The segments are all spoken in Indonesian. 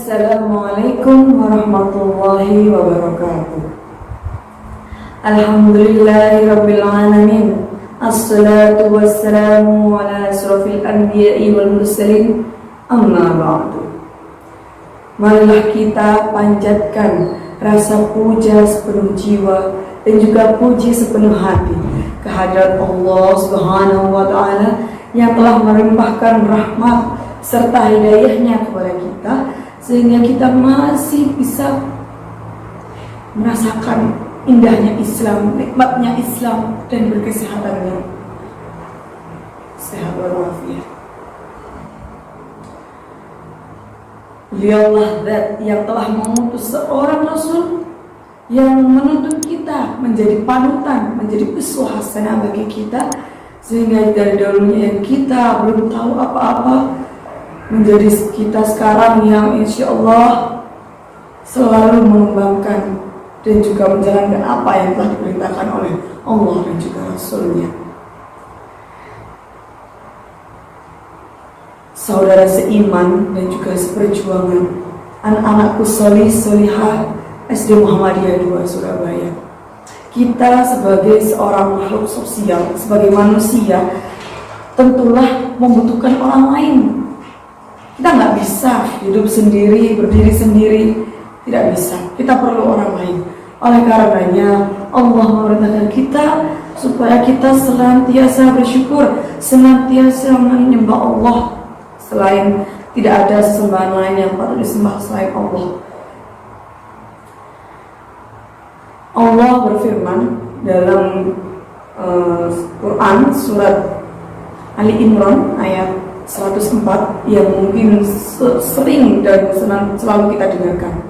Assalamualaikum warahmatullahi wabarakatuh. Alhamdulillahirabbil alamin. Assalatu wassalamu ala asrofil anbiya'i wal mursalin. Amma ba'du. Marilah kita panjatkan rasa puja sepenuh jiwa dan juga puji sepenuh hati kehadirat Allah Subhanahu wa ta'ala yang telah melimpahkan rahmat serta hidayahnya kepada kita, sehingga kita masih bisa merasakan indahnya Islam, nikmatnya Islam, dan berkesehatan yang sehat walafiat. Beliaulah zat yang telah mengutus seorang Rasul yang menuntun kita menjadi panutan, menjadi uswah hasanah bagi kita, sehingga dari dahulunya yang kita belum tahu apa-apa menjadi kita sekarang yang insya Allah selalu mengembangkan dan juga menjalankan apa yang telah diperintahkan oleh Allah dan juga Rasulnya. Saudara seiman dan juga seperjuangan, anak-anakku solih solihah SD Muhammadiyah 2 Surabaya, kita sebagai seorang makhluk sosial, sebagai manusia, tentulah membutuhkan orang lain. Kita nggak bisa hidup sendiri, berdiri sendiri, tidak bisa. Kita perlu orang lain. Oleh karenanya Allah memerintahkan kita supaya kita senantiasa bersyukur, senantiasa menyembah Allah. Selain tidak ada sesembahan lain yang patut disembah selain Allah. Allah berfirman dalam Quran surat Ali Imran ayat 104 yang mungkin sering dan selalu kita dengarkan.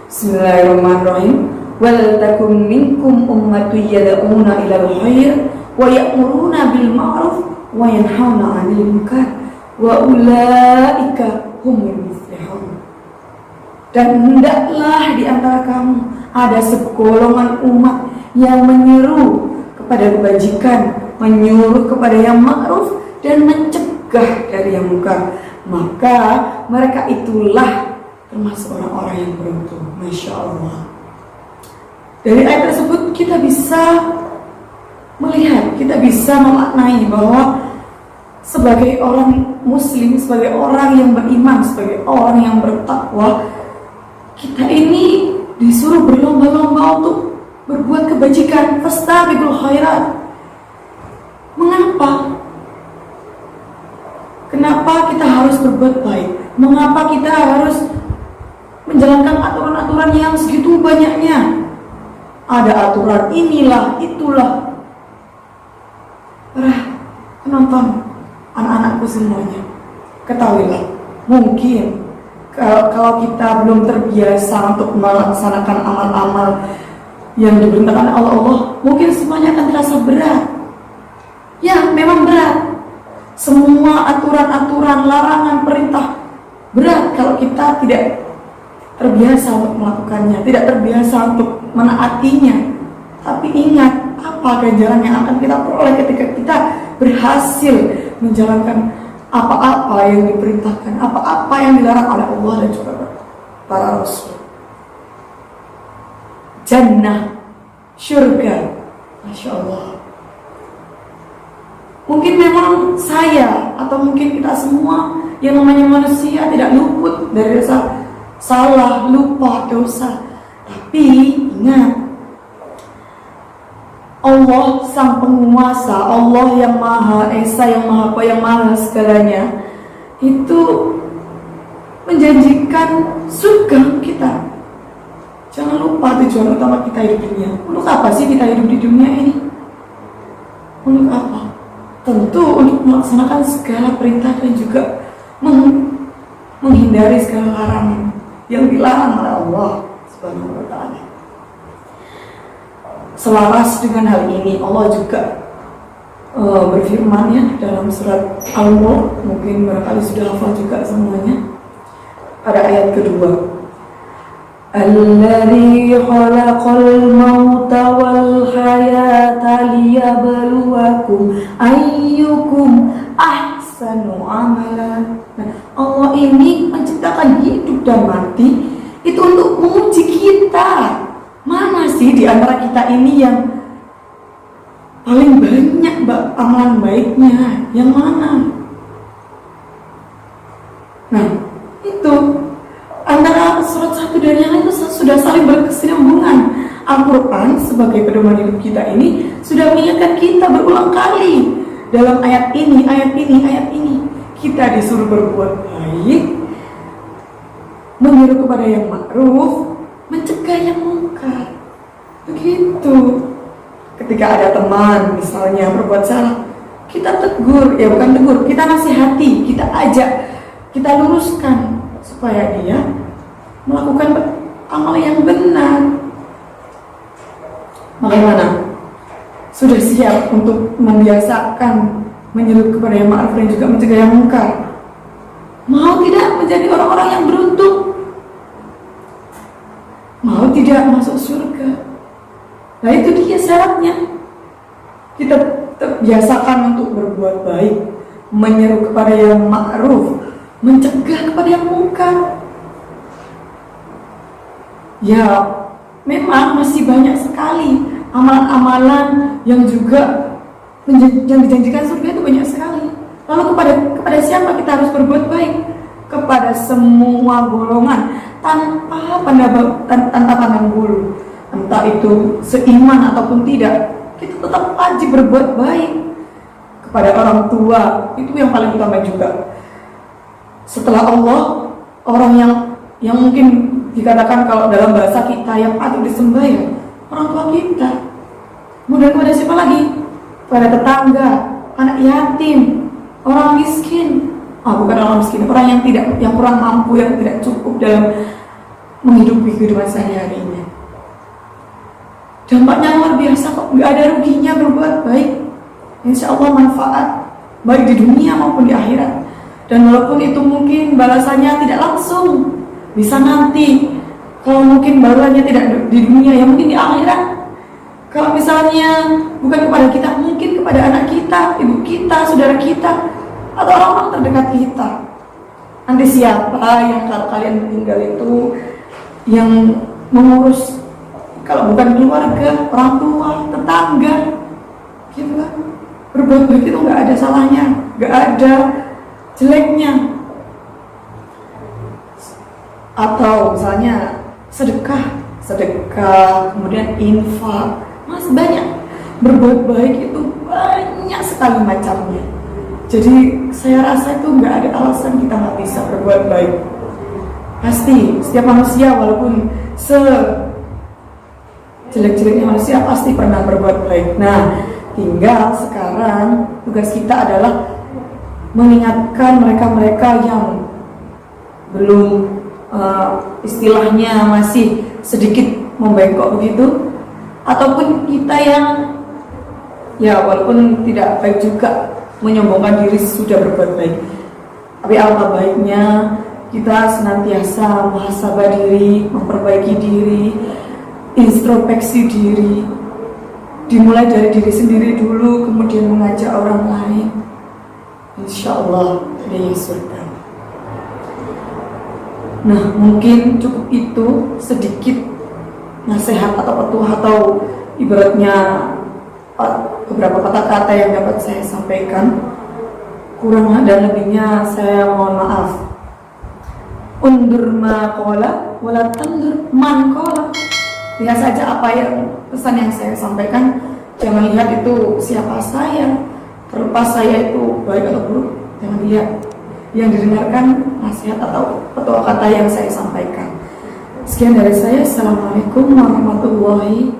Bismillahirrahmanirrahim. Wal takum minkum ummatun yad'una ilal khair wa ya'muruna bil ma'ruf wa yanhauna 'anil munkar wa ulaika humul muflihun. Dan hendaklah di antara kamu ada segolongan umat yang menyeru kepada kebajikan, menyuruh kepada yang ma'ruf dan mencegah dari yang munkar, maka mereka itulah termasuk orang-orang yang beruntung. Masya Allah. Dari ayat tersebut kita bisa melihat, kita bisa memaknai bahwa sebagai orang muslim, sebagai orang yang beriman, sebagai orang yang bertakwa, kita ini disuruh berlomba-lomba untuk berbuat kebajikan, fastabiqul khairat. Mengapa? Kenapa kita harus berbuat baik? Mengapa kita harus menjalankan aturan-aturan yang segitu banyaknya? Ada aturan inilah, itulah. Para penonton, anak-anakku semuanya, ketahuilah, mungkin kalau kita belum terbiasa untuk melaksanakan amal-amal yang diperintahkan Allah, mungkin semuanya akan terasa berat. Ya, memang berat. Semua aturan-aturan, larangan, perintah berat kalau kita tidak terbiasa untuk melakukannya, tidak terbiasa untuk menaatinya. Tapi ingat, apa ganjaran yang akan kita peroleh ketika kita berhasil menjalankan apa-apa yang diperintahkan, apa-apa yang dilarang oleh Allah dan juga para Rasul. Jannah, syurga, Masya Allah. Mungkin memang saya atau mungkin kita semua yang namanya manusia tidak luput dari rasa salah, lupa, dosa. Tapi ingat, Allah sang penguasa, Allah yang maha esa, yang maha apa, yang maha segalanya, itu menjanjikan surga kita. Jangan lupa tujuan utama kita hidup di dunia. Untuk apa sih kita hidup di dunia ini? Untuk apa? Tentu untuk melaksanakan segala perintah dan juga menghindari segala larangan yang dilarang oleh Allah Subhanahu wa ta'ala. Selaras dengan hal ini, Allah juga berfirman ya dalam surat Al-Mulk, mungkin barangkali sudah hafal juga semuanya, pada ayat kedua. Alladzi khalaqal mauta wal hayata liyabluwakum ayyukum ahsanu amala. Nah, Allah ini menciptakan hidup dan mati itu untuk menguji kita. Mana sih di antara kita ini yang paling banyak amalan baiknya? Yang mana? Nah, itu antara surat satu dan yang lain itu sudah saling berkesinambungan. Al-Quran sebagai pedoman hidup kita ini sudah mengingatkan kita berulang kali dalam ayat ini. Kita disuruh berbuat baik, menyeru kepada yang ma'ruf, mencegah yang mungkar. Begitu. Ketika ada teman misalnya berbuat salah, kita tegur, ya bukan tegur, kita nasihati, kita ajak, kita luruskan supaya dia melakukan amal yang benar. Bagaimana? Sudah siap untuk membiasakan menyeru kepada yang ma'ruf dan juga mencegah yang mungkar? Mau tidak menjadi orang-orang yang beruntung? Mau tidak masuk surga? Nah, itu dia syaratnya. Kita terbiasakan untuk berbuat baik, menyeru kepada yang ma'ruf, mencegah kepada yang mungkar. Ya, memang masih banyak sekali amalan-amalan yang juga yang dijanjikan surga itu banyak sekali. Lalu kepada siapa kita harus berbuat baik? Kepada semua golongan tanpa pandang bulu, entah itu seiman ataupun tidak, kita tetap wajib berbuat baik. Kepada orang tua itu yang paling utama juga. Setelah Allah, orang yang mungkin dikatakan kalau dalam bahasa kita yang patut disembah ya orang tua kita. Kemudian kepada siapa lagi? Pada tetangga, anak yatim, orang miskin. Bukan orang miskin, orang yang kurang mampu, yang tidak cukup dalam menghidupi kehidupan sehari-harinya. Dampaknya luar biasa kok, nggak ada ruginya berbuat baik. Insya Allah manfaat baik di dunia maupun di akhirat. Dan walaupun itu mungkin balasannya tidak langsung, bisa nanti. Kalau mungkin balasannya tidak di dunia, ya mungkin di akhirat. Kalau misalnya bukan kepada kita, mungkin kepada anak kita, ibu kita, saudara kita, atau orang-orang terdekat kita. Nanti siapa yang kalau kalian meninggal itu yang mengurus? Kalau bukan keluarga, orang tua, tetangga, gitu kan? Berbuat baik itu nggak ada salahnya, nggak ada jeleknya. Atau misalnya sedekah, kemudian infak, masih banyak. Berbuat baik itu banyak sekali macamnya. Jadi saya rasa itu nggak ada alasan kita nggak bisa berbuat baik. Pasti setiap manusia walaupun jelek-jeleknya manusia pasti pernah berbuat baik. Nah, tinggal sekarang tugas kita adalah mengingatkan mereka-mereka yang belum istilahnya masih sedikit membengkok begitu, ataupun kita yang ya walaupun tidak baik juga menyombongkan diri sudah berbuat baik, tapi alangkah baiknya kita senantiasa muhasabah diri, memperbaiki diri, introspeksi diri, dimulai dari diri sendiri dulu, kemudian mengajak orang lain. Insya Allah ada surga. Nah, mungkin cukup itu sedikit nasihat atau petuah atau ibaratnya beberapa kata-kata yang dapat saya sampaikan. Kurang dan lebihnya saya mohon maaf. Undur ma qala wala tandur man qala. Lihat saja apa yang pesan yang saya sampaikan, jangan lihat itu siapa saya, terlepas saya itu baik atau buruk, jangan lihat. Yang didengarkan nasihat atau petua kata yang saya sampaikan. Sekian dari saya. Assalamualaikum warahmatullahi